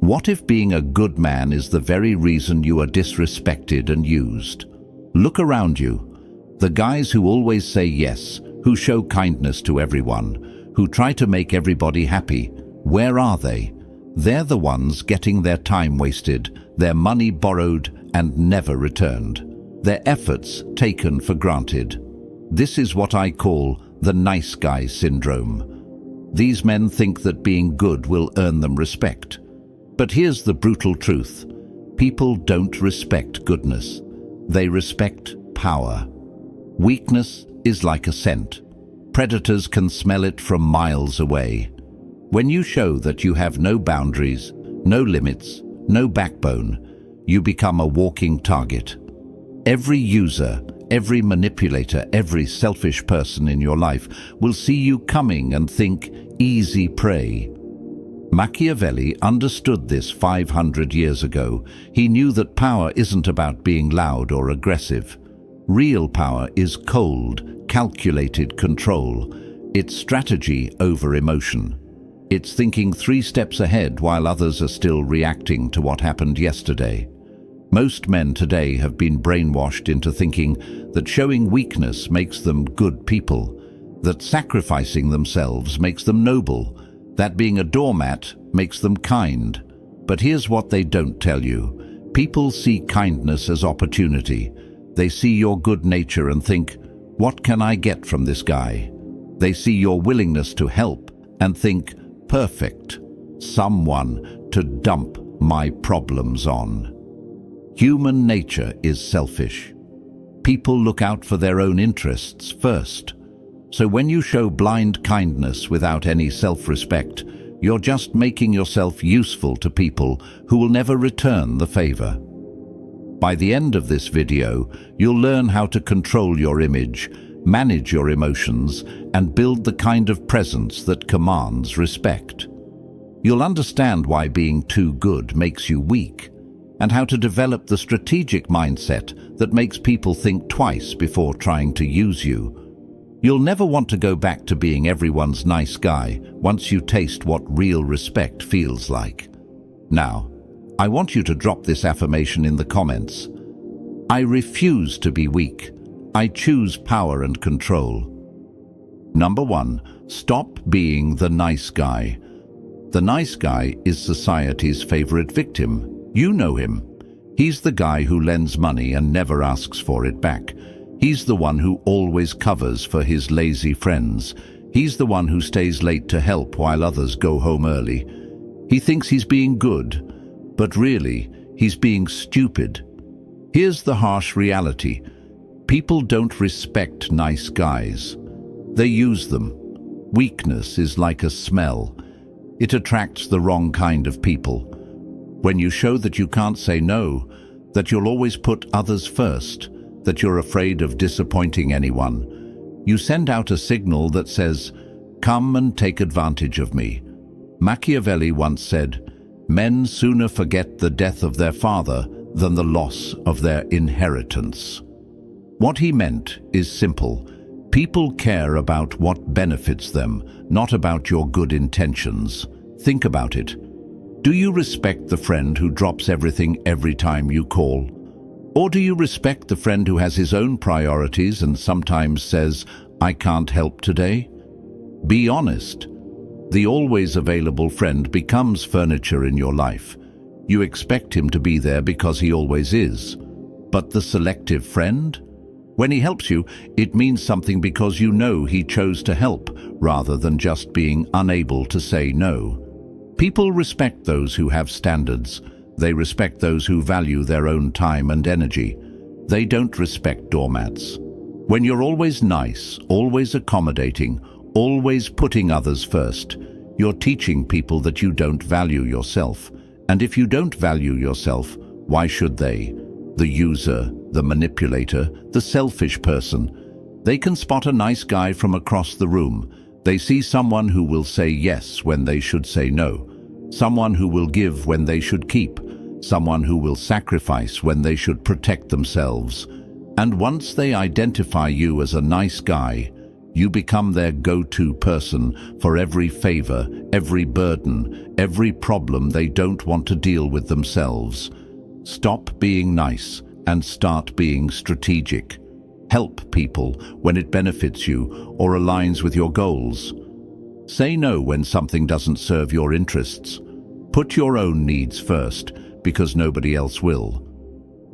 What if being a good man is the very reason you are disrespected and used? Look around you. The guys who always say yes, who show kindness to everyone, who try to make everybody happy, where are they? They're the ones getting their time wasted, their money borrowed and never returned, their efforts taken for granted. This is what I call the nice guy syndrome. These men think that being good will earn them respect. But here's the brutal truth. People don't respect goodness. They respect power. Weakness is like a scent. Predators can smell it from miles away. When you show that you have no boundaries, no limits, no backbone, you become a walking target. Every user, every manipulator, every selfish person in your life will see you coming and think, easy prey. Machiavelli understood this 500 years ago. He knew that power isn't about being loud or aggressive. Real power is cold, calculated control. It's strategy over emotion. It's thinking 3 steps ahead while others are still reacting to what happened yesterday. Most men today have been brainwashed into thinking that showing weakness makes them good people, that sacrificing themselves makes them noble, that being a doormat makes them kind. But here's what they don't tell you. People see kindness as opportunity. They see your good nature and think, what can I get from this guy? They see your willingness to help and think, perfect, someone to dump my problems on. Human nature is selfish. People look out for their own interests first. So when you show blind kindness without any self-respect, you're just making yourself useful to people who will never return the favor. By the end of this video, you'll learn how to control your image, manage your emotions, and build the kind of presence that commands respect. You'll understand why being too good makes you weak, and how to develop the strategic mindset that makes people think twice before trying to use you. You'll never want to go back to being everyone's nice guy once you taste what real respect feels like. Now, I want you to drop this affirmation in the comments. I refuse to be weak. I choose power and control. Number 1, stop being the nice guy. The nice guy is society's favorite victim. You know him. He's the guy who lends money and never asks for it back. He's the one who always covers for his lazy friends. He's the one who stays late to help while others go home early. He thinks he's being good, but really, he's being stupid. Here's the harsh reality. People don't respect nice guys. They use them. Weakness is like a smell. It attracts the wrong kind of people. When you show that you can't say no, that you'll always put others first, that you're afraid of disappointing anyone, you send out a signal that says, come and take advantage of me. Machiavelli once said, men sooner forget the death of their father than the loss of their inheritance. What he meant is simple. People care about what benefits them, not about your good intentions. Think about it. Do you respect the friend who drops everything every time you call? Or do you respect the friend who has his own priorities and sometimes says, I can't help today? Be honest. The always available friend becomes furniture in your life. You expect him to be there because he always is. But the selective friend? When he helps you, it means something because you know he chose to help, rather than just being unable to say no. People respect those who have standards. They respect those who value their own time and energy. They don't respect doormats. When you're always nice, always accommodating, always putting others first, you're teaching people that you don't value yourself. And if you don't value yourself, why should they? The user, the manipulator, the selfish person. They can spot a nice guy from across the room. They see someone who will say yes when they should say no. Someone who will give when they should keep. Someone who will sacrifice when they should protect themselves. And once they identify you as a nice guy, You become their go-to person for every favor, every burden, every problem they don't want to deal with themselves. Stop being nice and start being strategic. Help people when it benefits you or aligns with your goals. Say no when something doesn't serve your interests. Put your own needs first, because nobody else will.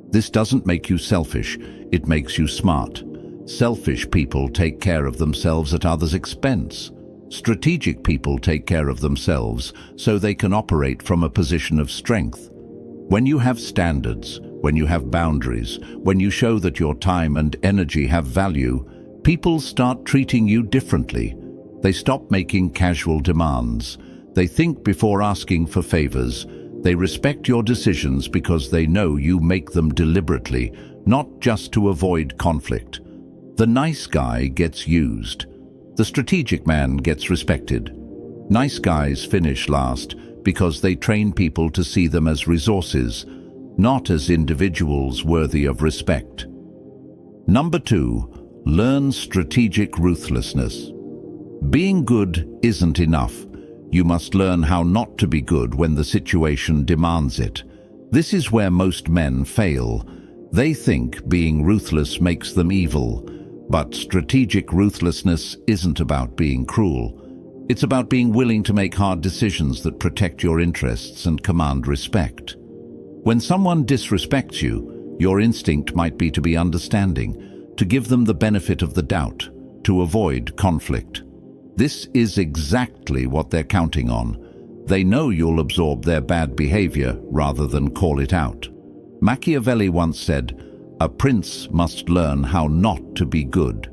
This doesn't make you selfish, it makes you smart. Selfish people take care of themselves at others' expense. Strategic people take care of themselves so they can operate from a position of strength. When you have standards, when you have boundaries, when you show that your time and energy have value, people start treating you differently. They stop making casual demands. They think before asking for favors. They respect your decisions because they know you make them deliberately, not just to avoid conflict. The nice guy gets used. The strategic man gets respected. Nice guys finish last because they train people to see them as resources, not as individuals worthy of respect. Number 2, learn strategic ruthlessness. Being good isn't enough. You must learn how not to be good when the situation demands it. This is where most men fail. They think being ruthless makes them evil, but strategic ruthlessness isn't about being cruel. It's about being willing to make hard decisions that protect your interests and command respect. When someone disrespects you, your instinct might be to be understanding, to give them the benefit of the doubt, to avoid conflict. This is exactly what they're counting on. They know you'll absorb their bad behavior rather than call it out. Machiavelli once said, "A prince must learn how not to be good."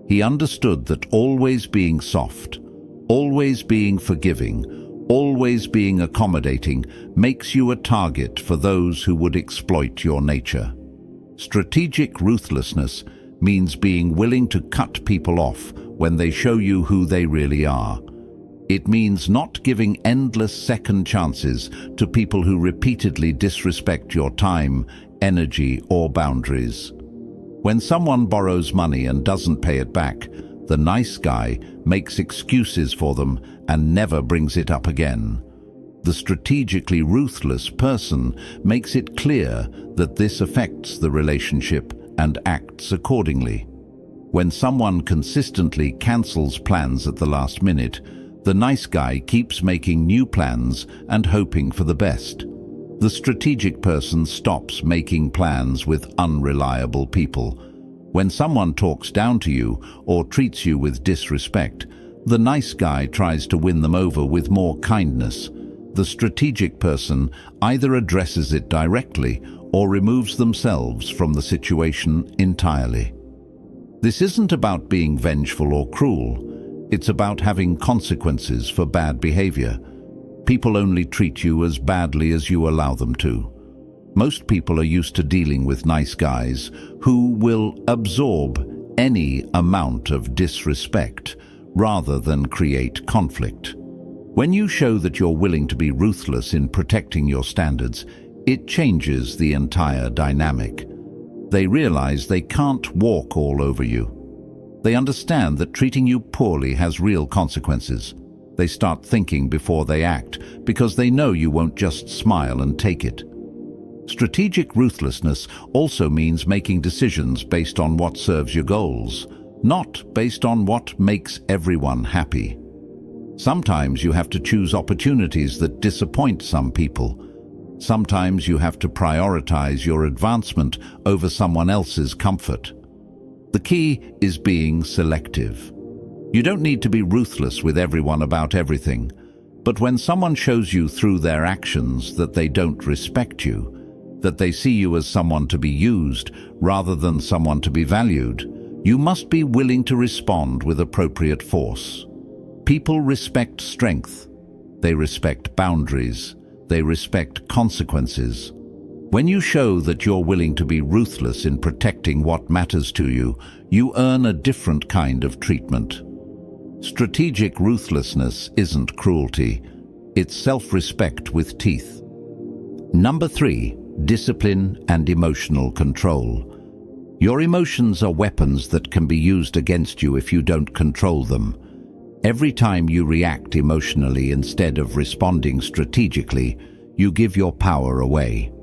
He understood that always being soft, always being forgiving, always being accommodating makes you a target for those who would exploit your nature. Strategic ruthlessness means being willing to cut people off when they show you who they really are. It means not giving endless second chances to people who repeatedly disrespect your time, energy, or boundaries. When someone borrows money and doesn't pay it back, the nice guy makes excuses for them and never brings it up again. The strategically ruthless person makes it clear that this affects the relationship and acts accordingly. When someone consistently cancels plans at the last minute, the nice guy keeps making new plans and hoping for the best. The strategic person stops making plans with unreliable people. When someone talks down to you or treats you with disrespect, the nice guy tries to win them over with more kindness. The strategic person either addresses it directly or removes themselves from the situation entirely. This isn't about being vengeful or cruel. It's about having consequences for bad behavior. People only treat you as badly as you allow them to. Most people are used to dealing with nice guys who will absorb any amount of disrespect rather than create conflict. When you show that you're willing to be ruthless in protecting your standards, it changes the entire dynamic. They realize they can't walk all over you. They understand that treating you poorly has real consequences. They start thinking before they act because they know you won't just smile and take it. Strategic ruthlessness also means making decisions based on what serves your goals, not based on what makes everyone happy. Sometimes you have to choose opportunities that disappoint some people. Sometimes you have to prioritize your advancement over someone else's comfort. The key is being selective. You don't need to be ruthless with everyone about everything, but when someone shows you through their actions that they don't respect you, that they see you as someone to be used rather than someone to be valued, you must be willing to respond with appropriate force. People respect strength. They respect boundaries. They respect consequences. When you show that you're willing to be ruthless in protecting what matters to you, you earn a different kind of treatment. Strategic ruthlessness isn't cruelty. It's self-respect with teeth. Number 3, discipline and emotional control. Your emotions are weapons that can be used against you if you don't control them. Every time you react emotionally instead of responding strategically, you give your power away.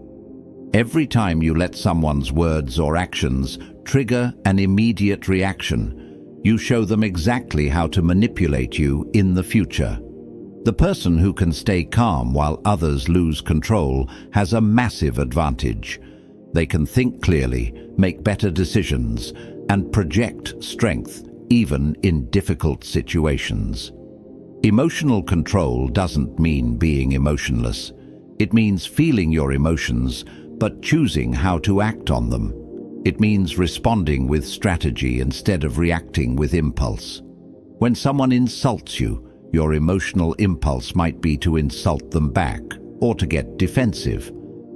Every time you let someone's words or actions trigger an immediate reaction, you show them exactly how to manipulate you in the future. The person who can stay calm while others lose control has a massive advantage. They can think clearly, make better decisions, and project strength even in difficult situations. Emotional control doesn't mean being emotionless. It means feeling your emotions, but choosing how to act on them. It means responding with strategy instead of reacting with impulse. When someone insults you, your emotional impulse might be to insult them back or to get defensive,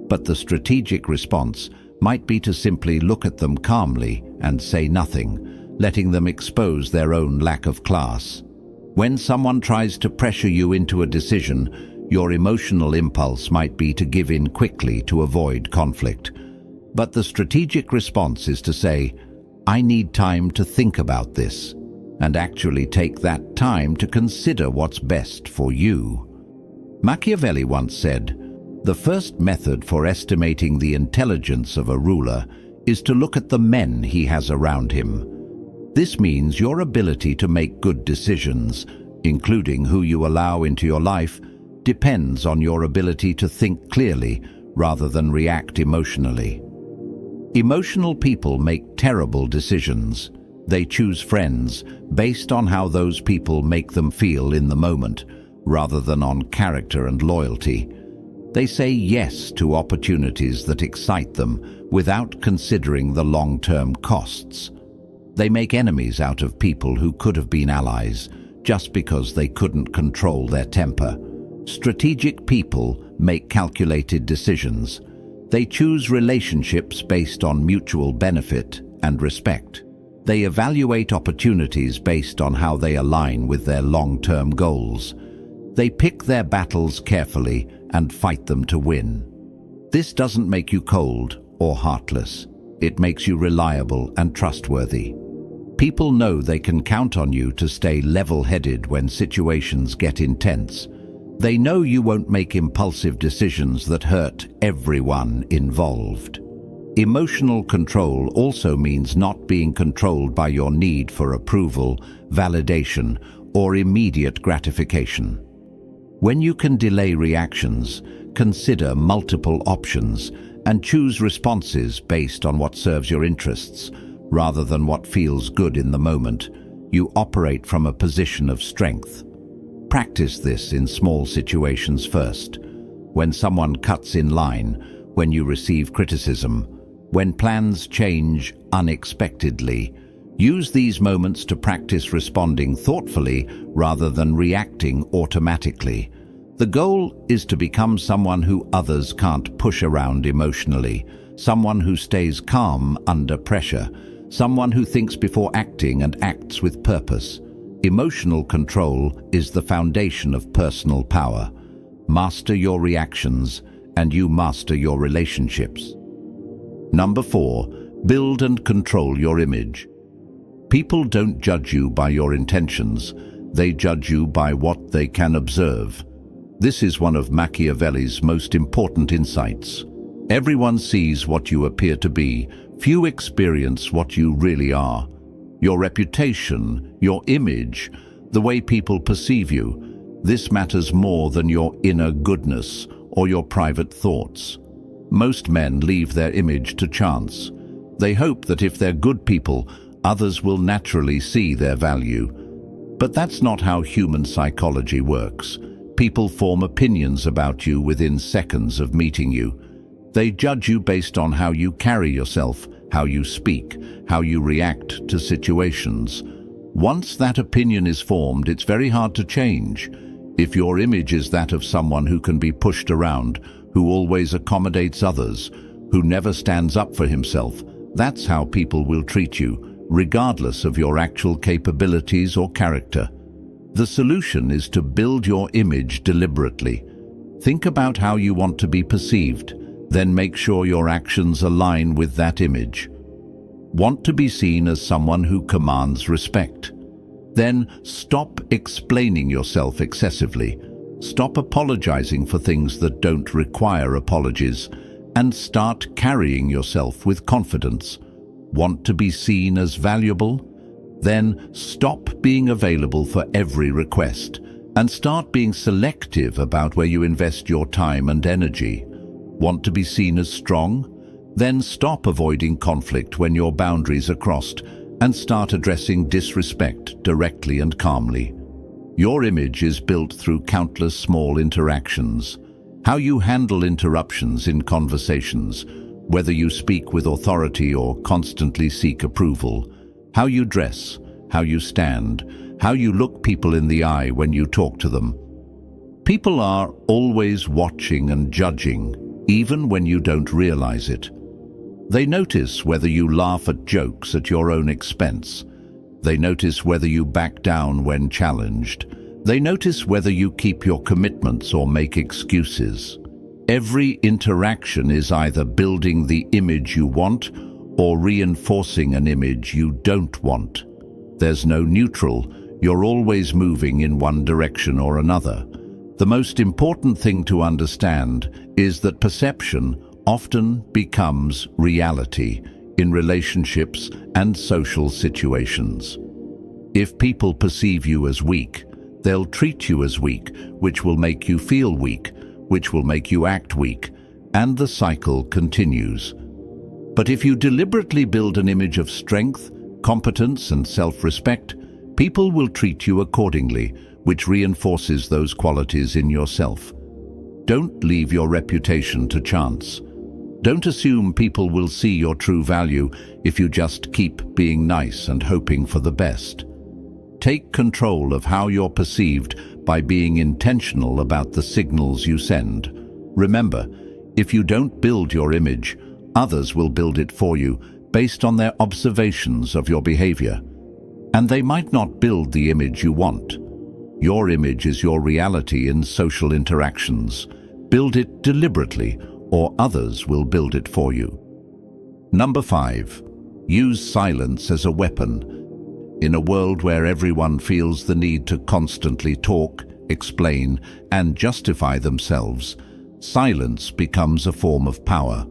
but the strategic response might be to simply look at them calmly and say nothing, letting them expose their own lack of class. When someone tries to pressure you into a decision, your emotional impulse might be to give in quickly to avoid conflict. But the strategic response is to say, "I need time to think about this," and actually take that time to consider what's best for you. Machiavelli once said, "The first method for estimating the intelligence of a ruler is to look at the men he has around him." This means your ability to make good decisions, including who you allow into your life, depends on your ability to think clearly rather than react emotionally. Emotional people make terrible decisions. They choose friends based on how those people make them feel in the moment, rather than on character and loyalty. They say yes to opportunities that excite them without considering the long-term costs. They make enemies out of people who could have been allies just because they couldn't control their temper. Strategic people make calculated decisions. They choose relationships based on mutual benefit and respect. They evaluate opportunities based on how they align with their long-term goals. They pick their battles carefully and fight them to win. This doesn't make you cold or heartless. It makes you reliable and trustworthy. People know they can count on you to stay level-headed when situations get intense. They know you won't make impulsive decisions that hurt everyone involved. Emotional control also means not being controlled by your need for approval, validation, or immediate gratification. When you can delay reactions, consider multiple options, and choose responses based on what serves your interests, rather than what feels good in the moment, you operate from a position of strength. Practice this in small situations first. When someone cuts in line, when you receive criticism, when plans change unexpectedly, use these moments to practice responding thoughtfully rather than reacting automatically. The goal is to become someone who others can't push around emotionally, someone who stays calm under pressure, someone who thinks before acting and acts with purpose. Emotional control is the foundation of personal power. Master your reactions, and you master your relationships. Number 4, build and control your image. People don't judge you by your intentions. They judge you by what they can observe. This is one of Machiavelli's most important insights. Everyone sees what you appear to be. Few experience what you really are. Your reputation, your image, the way people perceive you, this matters more than your inner goodness or your private thoughts. Most men leave their image to chance. They hope that if they're good people, others will naturally see their value. But that's not how human psychology works. People form opinions about you within seconds of meeting you. They judge you based on how you carry yourself, how you speak, how you react to situations. Once that opinion is formed, it's very hard to change. If your image is that of someone who can be pushed around, who always accommodates others, who never stands up for himself, that's how people will treat you, regardless of your actual capabilities or character. The solution is to build your image deliberately. Think about how you want to be perceived, then make sure your actions align with that image. Want to be seen as someone who commands respect. Then stop explaining yourself excessively. Stop apologizing for things that don't require apologies, and start carrying yourself with confidence. Want to be seen as valuable? Then stop being available for every request and start being selective about where you invest your time and energy. Want to be seen as strong? Then stop avoiding conflict when your boundaries are crossed and start addressing disrespect directly and calmly. Your image is built through countless small interactions. How you handle interruptions in conversations, whether you speak with authority or constantly seek approval. How you dress, how you stand, how you look people in the eye when you talk to them. People are always watching and judging, even when you don't realize it. They notice whether you laugh at jokes at your own expense. They notice whether you back down when challenged. They notice whether you keep your commitments or make excuses. Every interaction is either building the image you want or reinforcing an image you don't want. There's no neutral. You're always moving in one direction or another. The most important thing to understand is that perception often becomes reality in relationships and social situations. If people perceive you as weak, they'll treat you as weak, which will make you feel weak, which will make you act weak, and the cycle continues. But if you deliberately build an image of strength, competence, and self-respect, people will treat you accordingly, which reinforces those qualities in yourself. Don't leave your reputation to chance. Don't assume people will see your true value if you just keep being nice and hoping for the best. Take control of how you're perceived by being intentional about the signals you send. Remember, if you don't build your image, others will build it for you based on their observations of your behavior. And they might not build the image you want. Your image is your reality in social interactions. Build it deliberately, or others will build it for you. Number 5. Use silence as a weapon. In a world where everyone feels the need to constantly talk, explain, and justify themselves, silence becomes a form of power.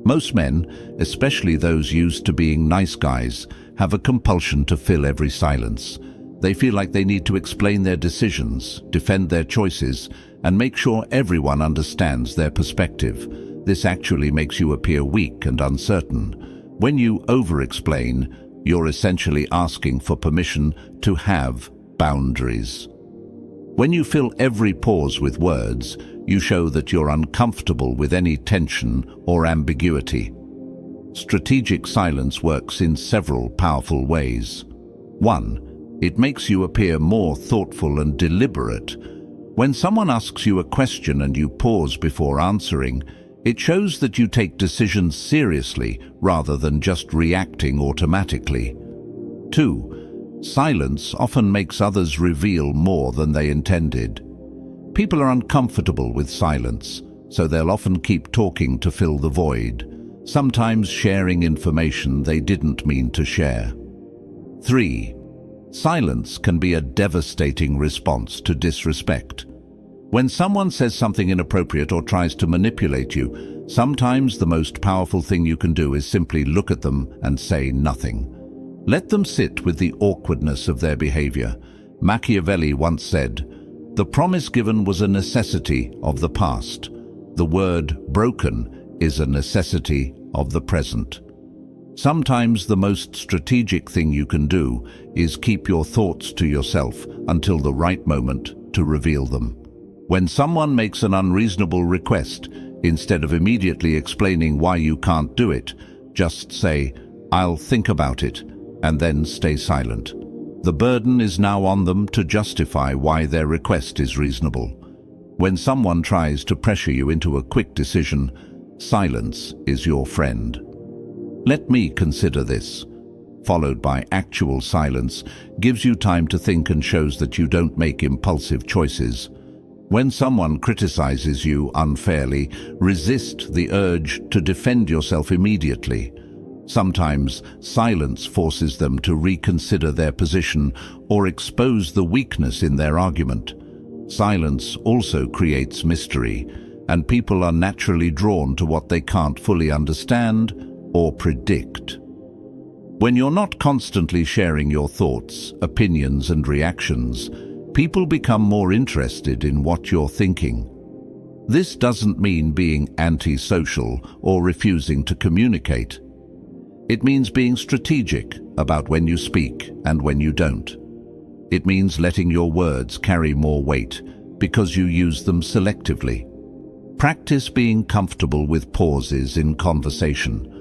Most men, especially those used to being nice guys, have a compulsion to fill every silence. They feel like they need to explain their decisions, defend their choices, and make sure everyone understands their perspective. This actually makes you appear weak and uncertain. When you over-explain, you're essentially asking for permission to have boundaries. When you fill every pause with words, you show that you're uncomfortable with any tension or ambiguity. Strategic silence works in several powerful ways. 1. It makes you appear more thoughtful and deliberate. When someone asks you a question and you pause before answering, it shows that you take decisions seriously rather than just reacting automatically. 2. Silence often makes others reveal more than they intended. People are uncomfortable with silence, so they'll often keep talking to fill the void, sometimes sharing information they didn't mean to share. 3. Silence can be a devastating response to disrespect. When someone says something inappropriate or tries to manipulate you, sometimes the most powerful thing you can do is simply look at them and say nothing. Let them sit with the awkwardness of their behavior. Machiavelli once said, "The promise given was a necessity of the past. The word broken is a necessity of the present." Sometimes the most strategic thing you can do is keep your thoughts to yourself until the right moment to reveal them. When someone makes an unreasonable request, instead of immediately explaining why you can't do it, just say, "I'll think about it," and then stay silent. The burden is now on them to justify why their request is reasonable. When someone tries to pressure you into a quick decision, silence is your friend. "Let me consider this," followed by actual silence, gives you time to think and shows that you don't make impulsive choices. When someone criticizes you unfairly, resist the urge to defend yourself immediately. Sometimes silence forces them to reconsider their position or expose the weakness in their argument. Silence also creates mystery, and people are naturally drawn to what they can't fully understand or predict. When you're not constantly sharing your thoughts, opinions, and reactions, people become more interested in what you're thinking. This doesn't mean being antisocial or refusing to communicate. It means being strategic about when you speak and when you don't. It means letting your words carry more weight because you use them selectively. Practice being comfortable with pauses in conversation.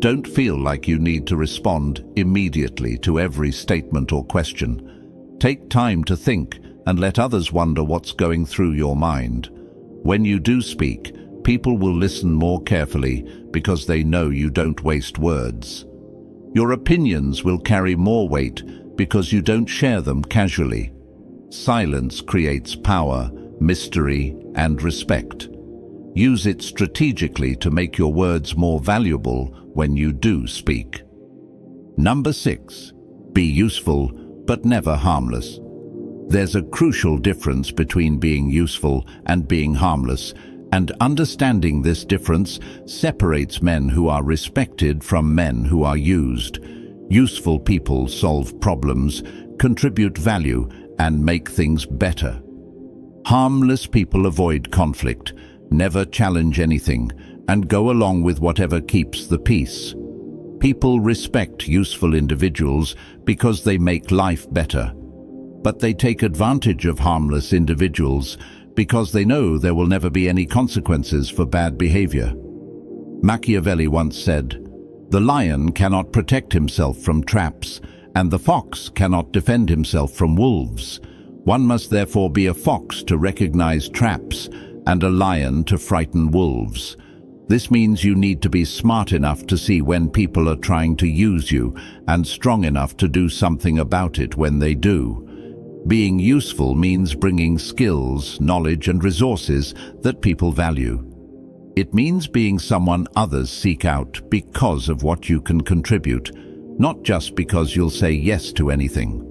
Don't feel like you need to respond immediately to every statement or question. Take time to think and let others wonder what's going through your mind. When you do speak, people will listen more carefully because they know you don't waste words. Your opinions will carry more weight because you don't share them casually. Silence creates power, mystery, and respect. Use it strategically to make your words more valuable when you do speak. Number 6. Be useful, but never harmless. There's a crucial difference between being useful and being harmless, and understanding this difference separates men who are respected from men who are used. Useful people solve problems, contribute value, and make things better. Harmless people avoid conflict, never challenge anything, and go along with whatever keeps the peace. People respect useful individuals because they make life better, but they take advantage of harmless individuals because they know there will never be any consequences for bad behavior. Machiavelli once said, "The lion cannot protect himself from traps, and the fox cannot defend himself from wolves. One must therefore be a fox to recognize traps and a lion to frighten wolves." This means you need to be smart enough to see when people are trying to use you and strong enough to do something about it when they do. Being useful means bringing skills, knowledge, and resources that people value. It means being someone others seek out because of what you can contribute, not just because you'll say yes to anything.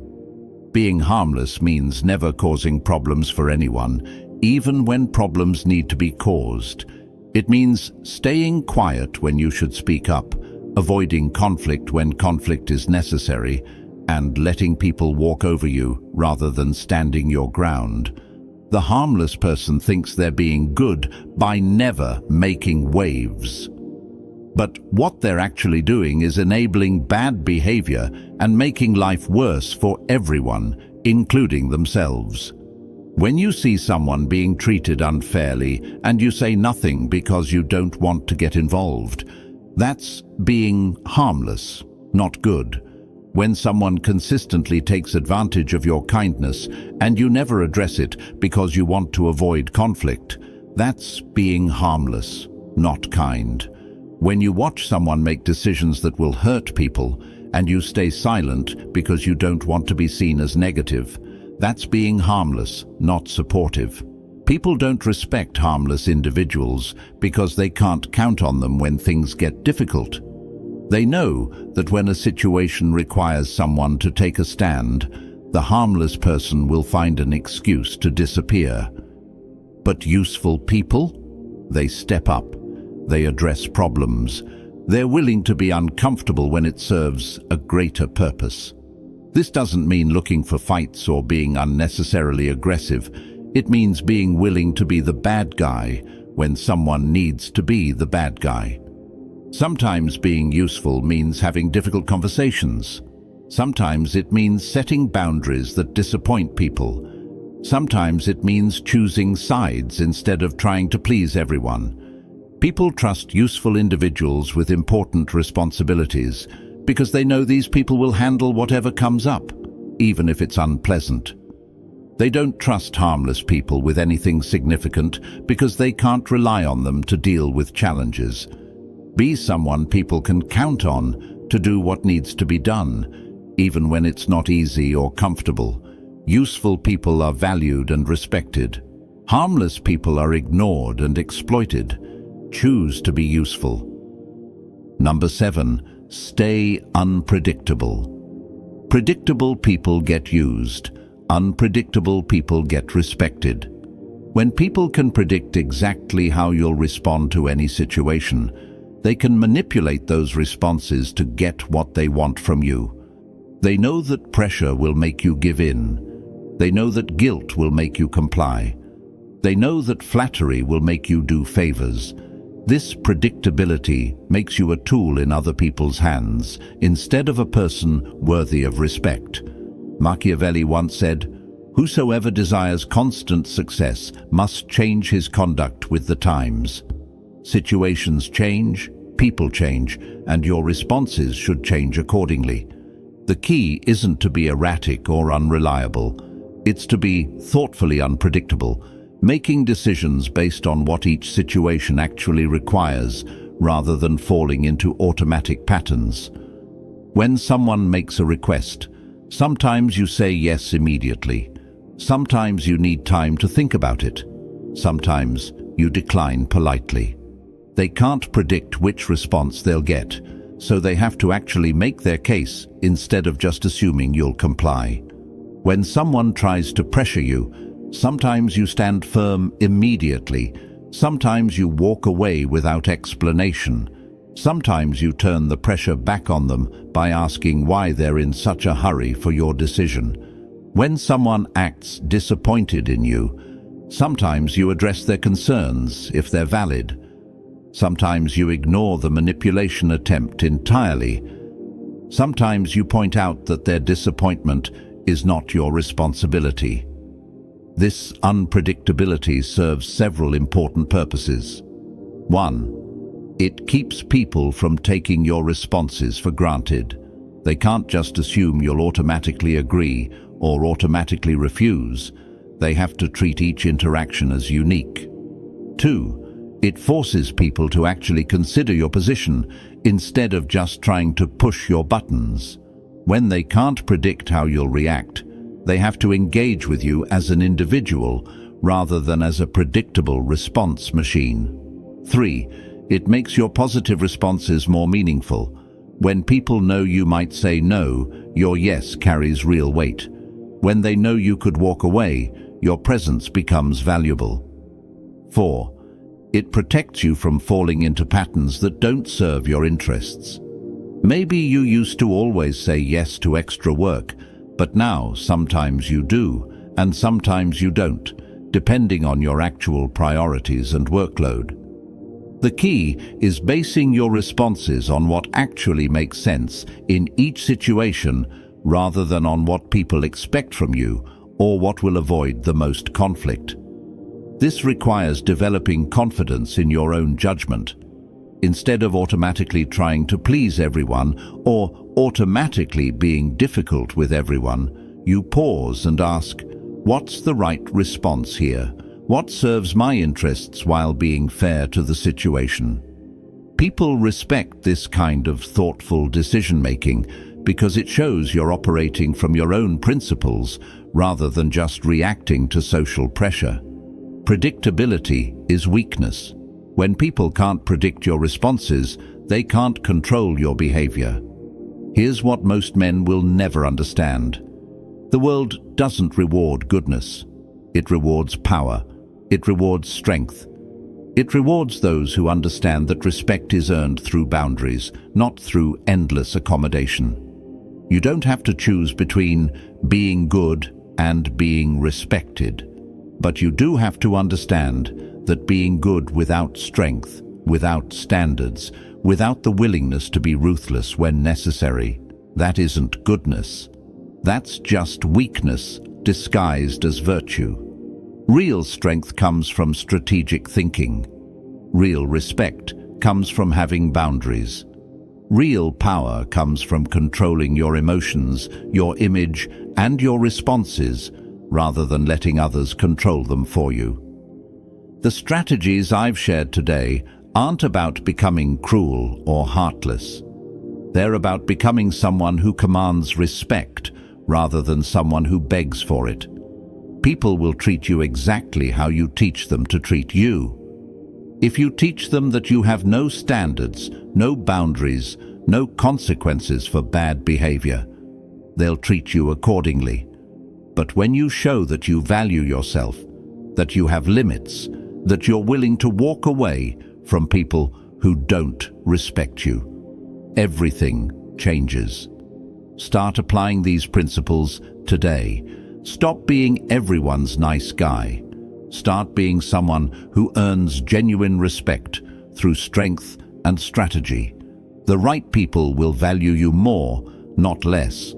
Being harmless means never causing problems for anyone, even when problems need to be caused. It means staying quiet when you should speak up, avoiding conflict when conflict is necessary, and letting people walk over you rather than standing your ground. The harmless person thinks they're being good by never making waves. But what they're actually doing is enabling bad behavior and making life worse for everyone, including themselves. When you see someone being treated unfairly and you say nothing because you don't want to get involved, that's being harmless, not good. When someone consistently takes advantage of your kindness and you never address it because you want to avoid conflict, that's being harmless, not kind. When you watch someone make decisions that will hurt people and you stay silent because you don't want to be seen as negative, that's being harmless, not supportive. People don't respect harmless individuals because they can't count on them when things get difficult. They know that when a situation requires someone to take a stand, the harmless person will find an excuse to disappear. But useful people? They step up. They address problems. They're willing to be uncomfortable when it serves a greater purpose. This doesn't mean looking for fights or being unnecessarily aggressive. It means being willing to be the bad guy when someone needs to be the bad guy. Sometimes being useful means having difficult conversations. Sometimes it means setting boundaries that disappoint people. Sometimes it means choosing sides instead of trying to please everyone. People trust useful individuals with important responsibilities because they know these people will handle whatever comes up, even if it's unpleasant. They don't trust harmless people with anything significant because they can't rely on them to deal with challenges. Be someone people can count on to do what needs to be done, even when it's not easy or comfortable. Useful people are valued and respected. Harmless people are ignored and exploited. Choose to be useful. Number 7. Stay unpredictable. Predictable people get used. Unpredictable people get respected. When people can predict exactly how you'll respond to any situation, they can manipulate those responses to get what they want from you. They know that pressure will make you give in. They know that guilt will make you comply. They know that flattery will make you do favors. This predictability makes you a tool in other people's hands, instead of a person worthy of respect. Machiavelli once said, "Whosoever desires constant success must change his conduct with the times." Situations change, people change, and your responses should change accordingly. The key isn't to be erratic or unreliable. It's to be thoughtfully unpredictable, making decisions based on what each situation actually requires, rather than falling into automatic patterns. When someone makes a request, sometimes you say yes immediately. Sometimes you need time to think about it. Sometimes you decline politely. They can't predict which response they'll get, so they have to actually make their case instead of just assuming you'll comply. When someone tries to pressure you, sometimes you stand firm immediately. Sometimes you walk away without explanation. Sometimes you turn the pressure back on them by asking why they're in such a hurry for your decision. When someone acts disappointed in you, sometimes you address their concerns if they're valid. Sometimes you ignore the manipulation attempt entirely. Sometimes you point out that their disappointment is not your responsibility. This unpredictability serves several important purposes. 1. It keeps people from taking your responses for granted. They can't just assume you'll automatically agree or automatically refuse. They have to treat each interaction as unique. 2. It forces people to actually consider your position instead of just trying to push your buttons. When they can't predict how you'll react, they have to engage with you as an individual rather than as a predictable response machine. 3. It makes your positive responses more meaningful. When people know you might say no, your yes carries real weight. When they know you could walk away, your presence becomes valuable. 4. It protects you from falling into patterns that don't serve your interests. Maybe you used to always say yes to extra work, but now sometimes you do, and sometimes you don't, depending on your actual priorities and workload. The key is basing your responses on what actually makes sense in each situation rather than on what people expect from you or what will avoid the most conflict. This requires developing confidence in your own judgment. Instead of automatically trying to please everyone or automatically being difficult with everyone, you pause and ask, what's the right response here? What serves my interests while being fair to the situation? People respect this kind of thoughtful decision-making because it shows you're operating from your own principles rather than just reacting to social pressure. Predictability is weakness. When people can't predict your responses, they can't control your behavior. Here's what most men will never understand. The world doesn't reward goodness. It rewards power. It rewards strength. It rewards those who understand that respect is earned through boundaries, not through endless accommodation. You don't have to choose between being good and being respected, but you do have to understand that being good without strength, without standards, without the willingness to be ruthless when necessary, that isn't goodness. That's just weakness disguised as virtue. Real strength comes from strategic thinking. Real respect comes from having boundaries. Real power comes from controlling your emotions, your image, and your responses, rather than letting others control them for you. The strategies I've shared today aren't about becoming cruel or heartless. They're about becoming someone who commands respect rather than someone who begs for it. People will treat you exactly how you teach them to treat you. If you teach them that you have no standards, no boundaries, no consequences for bad behavior. They'll treat you accordingly. But when you show that you value yourself, that you have limits, that you're willing to walk away from people who don't respect you, everything changes. Start applying these principles today. Stop being everyone's nice guy. Start being someone who earns genuine respect through strength and strategy. The right people will value you more, not less.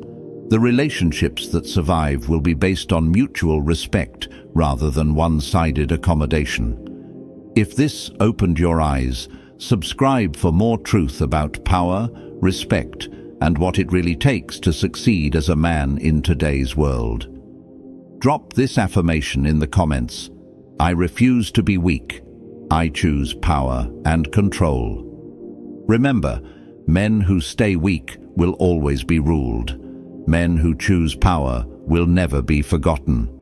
The relationships that survive will be based on mutual respect rather than one-sided accommodation. If this opened your eyes, subscribe for more truth about power, respect, and what it really takes to succeed as a man in today's world. Drop this affirmation in the comments. I refuse to be weak. I choose power and control. Remember, men who stay weak will always be ruled. Men who choose power will never be forgotten.